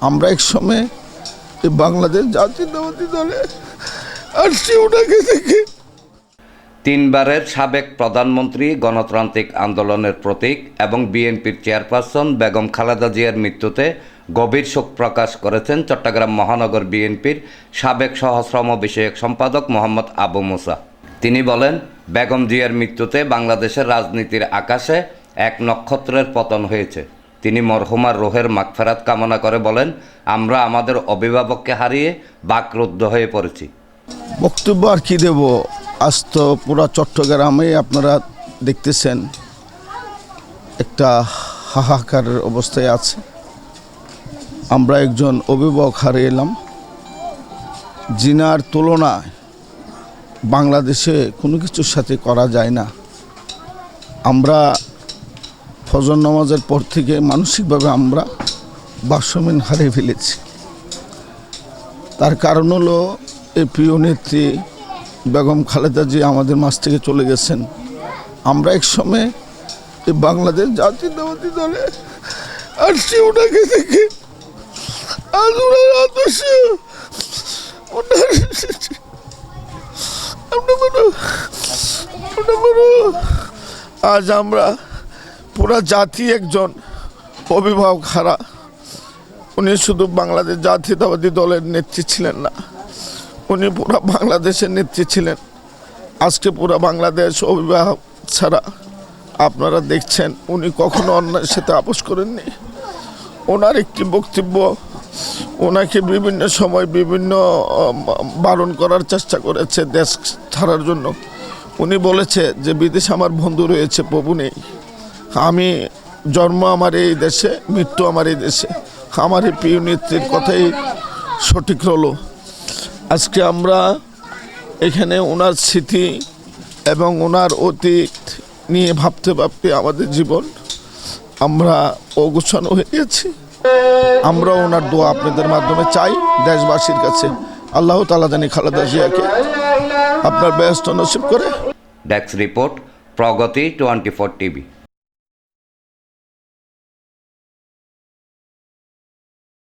আমরা এক সময় বাংলাদেশ জাতীয়তাবাদী দলে আসছি ওনাকে দেখে। তিনবারের সাবেক প্রধানমন্ত্রী, গণতান্ত্রিক আন্দোলনের প্রতীক এবং বিএনপির চেয়ারপারসন বেগম খালেদা জিয়ার মৃত্যুতে গভীর শোক প্রকাশ করেছেন চট্টগ্রাম মহানগর বিএনপির সাবেক সহশ্রম বিষয়ক সম্পাদক মোহাম্মদ আবু মুসা। তিনি বলেন, বেগম জিয়ার মৃত্যুতে বাংলাদেশের রাজনীতির আকাশে এক নক্ষত্রের পতন হয়েছে। তিনি মরহুমার রুহের মাগফিরাত কামনা করে বলেন, আমরা আমাদের অভিভাবককে হারিয়ে বাকরুদ্ধ হয়ে পড়েছি। বক্তব্য আর কি দেব, আজ তো পুরা চট্টগ্রামে আপনারা দেখতেছেন একটা হাহাকারের অবস্থায় আছে। আমরা একজন অভিভাবক হারিয়ে এলাম, জিনার তুলনায় বাংলাদেশে কোনো কিছুর সাথে করা যায় না। আমরা ফজর নামাজের পর থেকে মানসিকভাবে আমরা ভারসাম্য হারিয়ে ফেলেছি। তার কারণ হলো এই প্রিয় নেত্রী বেগম খালেদা জি আমাদের মাঝ থেকে চলে গেছেন। আমরা এক সময় এই বাংলাদেশ জাতীয়তাবাদী দলে আসছি ওনাকে দেখে। আজ ওনার আদর্শ আজ আমরা পুরা জাতি একজন অভিভাবক হারা। উনি শুধু বাংলাদেশ জাতীয়তাবাদী দলের নেত্রী ছিলেন না, উনি পুরা বাংলাদেশের নেত্রী ছিলেন। আজকে পুরা বাংলাদেশ অভিভাবক ছাড়া আপনারা দেখছেন উনি কখনো অন্যায়ের সাথে আপোষ করেননি। ওনার একটি বক্তব্য ওনাকে বিভিন্ন সময় বিভিন্ন বারণ করার চেষ্টা করেছে দেশ ছাড়ার জন্য। উনি বলেছে যে বিদেশে আমার বন্ধু রয়েছে, প্রভু নেই। আমি জন্ম আমার এই দেশে, মৃত্যু আমার এই দেশে। আমার এই প্রিয় নেত্রীর কথাই সঠিক হলো। আজকে আমরা এখানে ওনার স্মৃতি এবং ওনার অতীত নিয়ে ভাবতে ভাবতে আমাদের জীবন আমরা অগোছানো হয়ে গেছি। আমরা ওনার দোয়া আপনাদের মাধ্যমে চাই দেশবাসীর কাছে। আল্লাহ তাআলা জানি খালেদা জিয়াকে আপনার ব্যস্ত নসিব করে। ডেস্ক রিপোর্ট, প্রগতি 24 টিভি।